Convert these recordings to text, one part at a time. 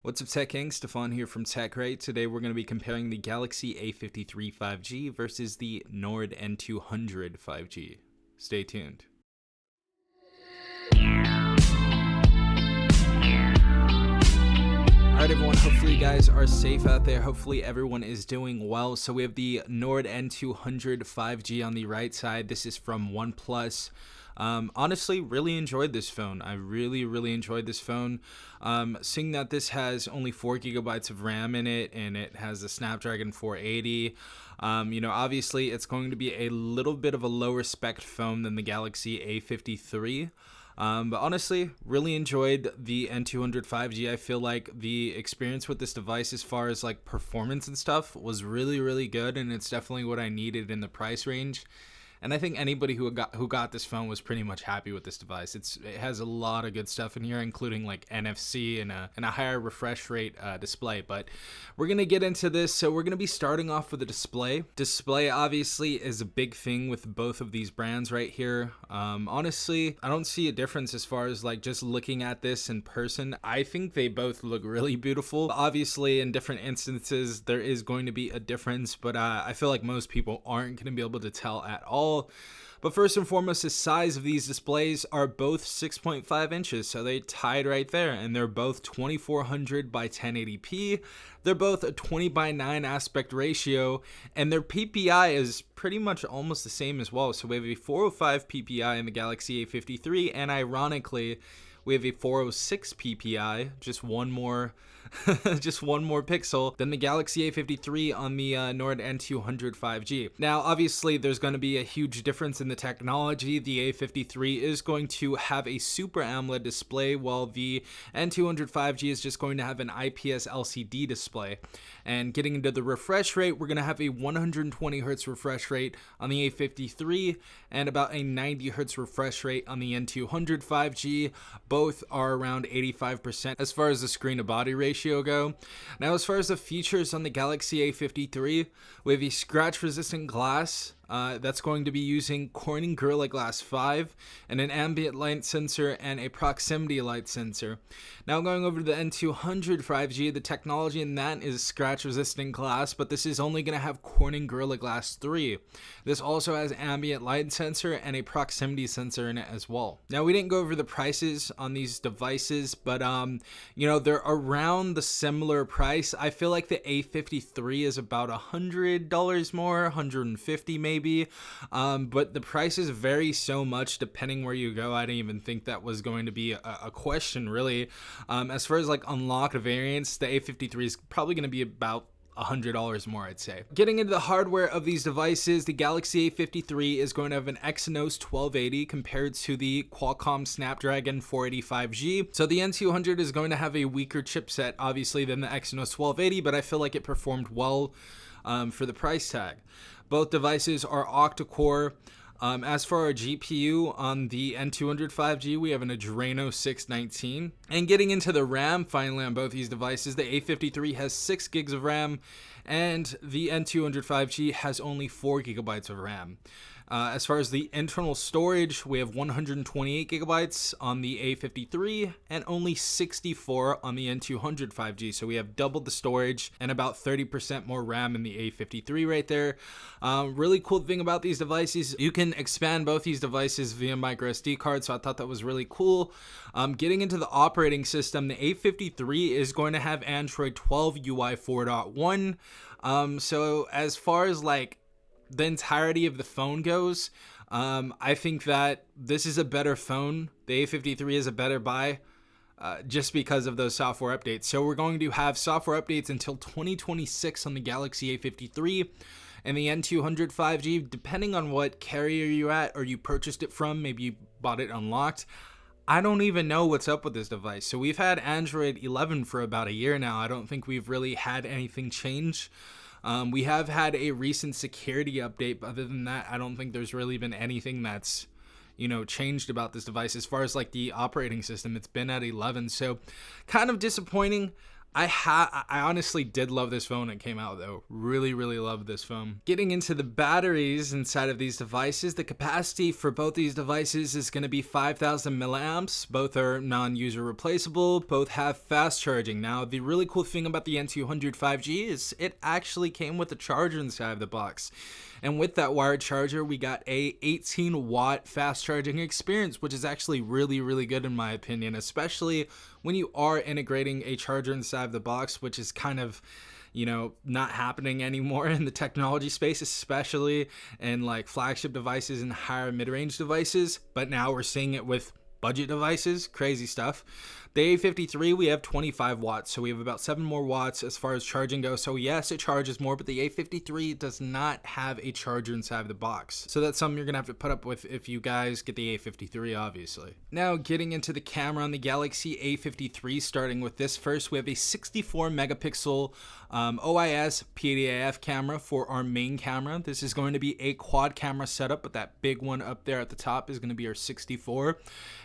What's up, Tech King? Stefan here from TechRight. Today we're going to be comparing the Galaxy A53 5G versus the Nord N200 5G. Stay tuned. Alright everyone, hopefully you guys are safe out there. Hopefully everyone is doing well. So we have the Nord N200 5G on the right side. This is from OnePlus. Honestly, really enjoyed this phone. I really enjoyed this phone. Seeing that this has only 4 gigabytes of RAM in it and it has a Snapdragon 480. Obviously it's going to be a little bit of a lower spec phone than the Galaxy A53. But honestly, really enjoyed the N200 5G. I feel like the experience with this device as far as like performance and stuff was really good, and it's definitely what I needed in the price range. And I think anybody who got this phone was pretty much happy with this device. It has a lot of good stuff in here, including like NFC and a higher refresh rate display. But we're gonna get into this. So we're gonna be starting off with the display. Display obviously is a big thing with both of these brands right here. Honestly, I don't see a difference as far as like just looking at this in person. I think they both look really beautiful. Obviously, in different instances, there is going to be a difference, but I feel like most people aren't gonna be able to tell at all. But first and foremost, the size of these displays are both 6.5 inches, so they tied right there, and they're both 2400 by 1080p. They're both a 20 by 9 aspect ratio, and their PPI is pretty much almost the same as well. So we have a 405 PPI in the Galaxy A53, and ironically, we have a 406 PPI, just one more pixel than the Galaxy A53 on the Nord N200 5G. Now, obviously, there's going to be a huge difference in the technology. The A53 is going to have a Super AMOLED display, while the N200 5G is just going to have an IPS LCD display. And getting into the refresh rate, we're going to have a 120 Hz refresh rate on the A53 and about a 90 Hz refresh rate on the N200 5G. Both are around 85% as far as the screen to body ratio go. Now, as far as the features on the Galaxy A53, we have a scratch resistant glass that's going to be using Corning Gorilla Glass 5 and an ambient light sensor and a proximity light sensor. Now going over to the N200 5G, the technology in that is scratch resistant glass, but this is only going to have Corning Gorilla Glass 3. This also has ambient light sensor and a proximity sensor in it as well. Now, we didn't go over the prices on these devices, but they're around the similar price. I feel like the A53 is about $100 more, $150 maybe, but the prices vary so much depending where you go. I didn't even think that was going to be a question, really. As far as like unlocked variants, the A53 is probably going to be about $100 more, I'd say. Getting into the hardware of these devices, the Galaxy A53 is going to have an Exynos 1280 compared to the Qualcomm Snapdragon 485G. So the N200 is going to have a weaker chipset, obviously, than the Exynos 1280, but I feel like it performed well for the price tag. Both devices are octa-core. As for our GPU on the N200 5G, we have an Adreno 619. And getting into the RAM finally on both these devices, the A53 has 6 gigs of RAM and the N200 5G has only 4 gigabytes of RAM. As far as the internal storage, we have 128 gigabytes on the A53 and only 64 on the N200 5G. So we have doubled the storage and about 30% more RAM in the A53 right there. Really cool thing about these devices, you can expand both these devices via micro SD card. So I thought that was really cool. Getting into the operating system, the A53 is going to have Android 12 UI 4.1. So as far as like the entirety of the phone goes, I think that this is a better phone. The A53 is a better buy just because of those software updates. So we're going to have software updates until 2026 on the Galaxy A53 and the N200 5G, depending on what carrier you're at or you purchased it from. Maybe you bought it unlocked. I don't even know what's up with this device. So we've had Android 11 for about a year now. I don't think we've really had anything change. We have had a recent security update, but other than that, I don't think there's really been anything that's, changed about this device. As far as like the operating system, it's been at 11, so kind of disappointing. I honestly did love this phone when it came out though. Really, really loved this phone. Getting into the batteries inside of these devices, the capacity for both these devices is going to be 5,000 milliamps. Both are non-user replaceable. Both have fast charging. Now, the really cool thing about the N200 5G is it actually came with a charger inside of the box. And with that wired charger, we got a 18-watt fast charging experience, which is actually really, really good in my opinion, especially when you are integrating a charger inside the box, which is kind of, not happening anymore in the technology space, especially in like flagship devices and higher mid-range devices. But now we're seeing it with budget devices. Crazy stuff. The A53, we have 25 watts, so we have about 7 more watts as far as charging goes. So yes, it charges more, but the A53 does not have a charger inside of the box. So that's something you're gonna have to put up with if you guys get the A53, obviously. Now getting into the camera on the Galaxy A53, starting with this first, we have a 64 megapixel OIS PDAF camera for our main camera. This is going to be a quad camera setup, but that big one up there at the top is going to be our 64.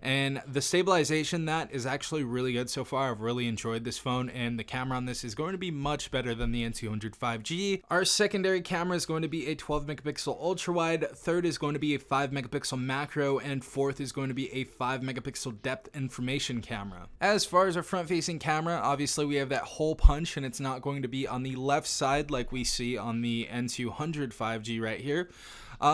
And the stabilization, that is actually really good so far. I've really enjoyed this phone, and the camera on this is going to be much better than the N200 5G. Our secondary camera is going to be a 12 megapixel ultra wide, third is going to be a 5 megapixel macro, and fourth is going to be a 5 megapixel depth information camera. As far as our front facing camera, obviously we have that hole punch, and it's not going to be on the left side like we see on the N200 5G right here.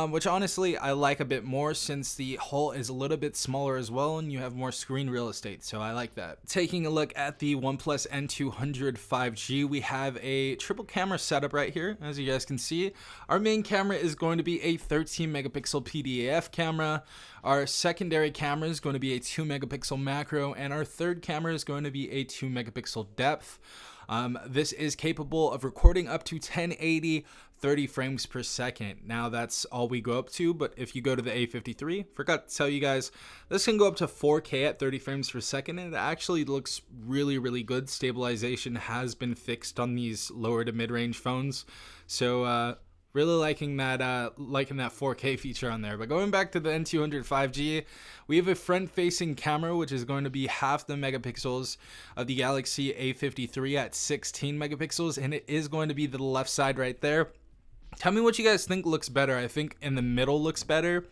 Which honestly I like a bit more since the hole is a little bit smaller as well and you have more screen real estate, so I like that. Taking a look at the OnePlus N200 5G, we have a triple camera setup right here. As you guys can see, our main camera is going to be a 13 megapixel PDAF camera. Our secondary camera is going to be a 2 megapixel macro, and our third camera is going to be a 2 megapixel depth. This is capable of recording up to 1080 30 frames per second. Now that's all we go up to, but if you go to the A53, forgot to tell you guys, this can go up to 4K at 30 frames per second, and it actually looks really, really good. Stabilization has been fixed on these lower to mid-range phones, so really liking that 4K feature on there. But going back to the N200 5G, we have a front-facing camera, which is going to be half the megapixels of the Galaxy A53 at 16 megapixels, and it is going to be the left side right there. Tell me what you guys think looks better. I think in the middle looks better.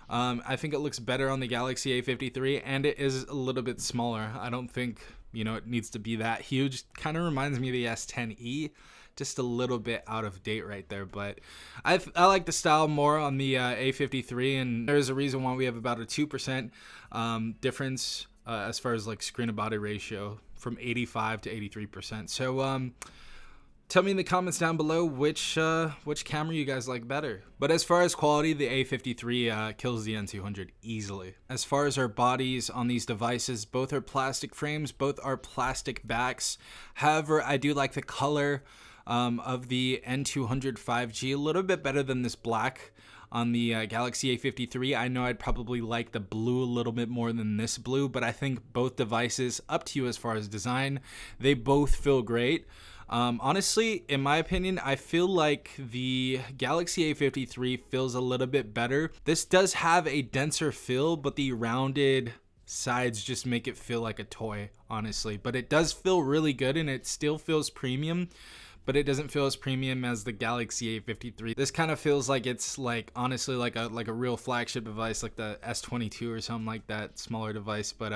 I think it looks better on the Galaxy A53, and it is a little bit smaller. I don't think, it needs to be that huge. Kind of reminds me of the S10e. Just a little bit out of date right there, but I like the style more on the A53, and there's a reason why we have about a 2% difference as far as like screen to body ratio from 85 to 83%. So tell me in the comments down below which camera you guys like better. But as far as quality, the A53 kills the N200 easily. As far as our bodies on these devices, both are plastic frames, both are plastic backs. However, I do like the color of the N200 5G a little bit better than this black on the Galaxy A53. I know I'd probably like the blue a little bit more than this blue, but I think both devices, up to you as far as design, they both feel great. Honestly, in my opinion, I feel like the Galaxy A53 feels a little bit better. This does have a denser feel, but the rounded sides just make it feel like a toy, honestly. But it does feel really good, and it still feels premium, but it doesn't feel as premium as the Galaxy A53. This kind of feels like it's like, honestly, like a real flagship device, like the S22 or something like that, smaller device. But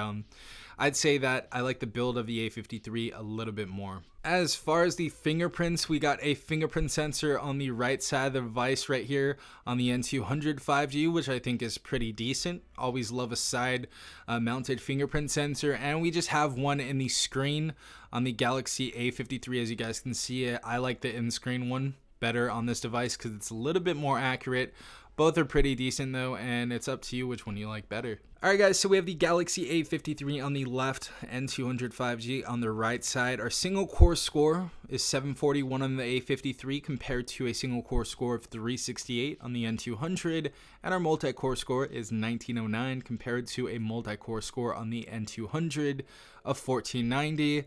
I'd say that I like the build of the A53 a little bit more. As far as the fingerprints, we got a fingerprint sensor on the right side of the device right here on the N200 5G, which I think is pretty decent. Always love a side mounted fingerprint sensor, and we just have one in the screen on the Galaxy A53. As you guys can see, I like the in-screen one better on this device because it's a little bit more accurate. Both are pretty decent though, and it's up to you which one you like better. Alright guys, so we have the Galaxy A53 on the left, N200 5G on the right side. Our single core score is 741 on the A53 compared to a single core score of 368 on the N200, and our multi-core score is 1909 compared to a multi-core score on the N200 of 1490.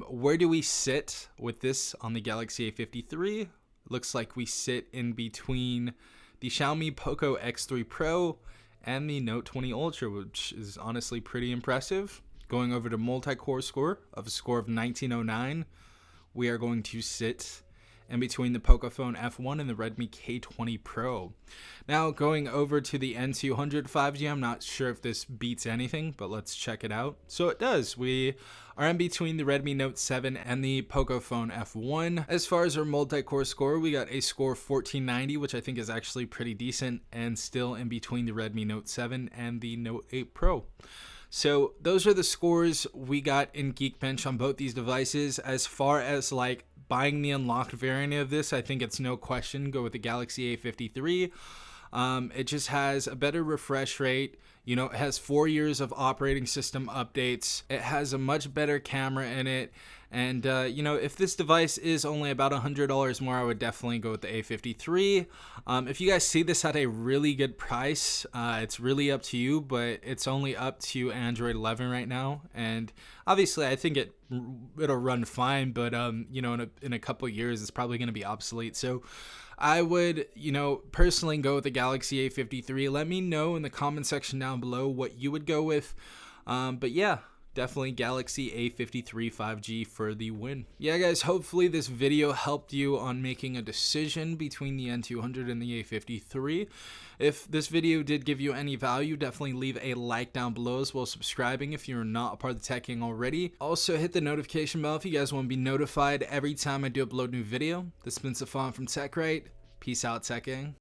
Where do we sit with this on the Galaxy A53? Looks like we sit in between the Xiaomi Poco X3 Pro and the Note 20 Ultra, which is honestly pretty impressive. Going over to multi-core score of a score of 1909, we are going to sit in between the Pocophone F1 and the Redmi K20 Pro. Now going over to the N200 5G, I'm not sure if this beats anything, but let's check it out. So it does. We are in between the Redmi Note 7 and the Pocophone F1. As far as our multi-core score, we got a score of 1490, which I think is actually pretty decent, and still in between the Redmi Note 7 and the Note 8 Pro. So those are the scores we got in Geekbench on both these devices. As far as like buying the unlocked variant of this, I think it's no question, go with the Galaxy A53. It just has a better refresh rate. You know, it has 4 years of operating system updates. It has a much better camera in it. And, you know, if this device is only about $100 more, I would definitely go with the A53. If you guys see this at a really good price, it's really up to you, but it's only up to Android 11 right now. And obviously, I think it'll run fine, but, you know, in a couple years, it's probably going to be obsolete. So I would, you know, personally go with the Galaxy A53. Let me know in the comment section down below what you would go with. But yeah, definitely Galaxy A53 5G for the win. Yeah, guys, hopefully this video helped you on making a decision between the N200 and the A53. If this video did give you any value, definitely leave a like down below, as well as subscribing if you're not a part of the Tech Gang already. Also, hit the notification bell if you guys want to be notified every time I do upload a new video. This has been Safan from TechRight. Peace out, Tech Gang.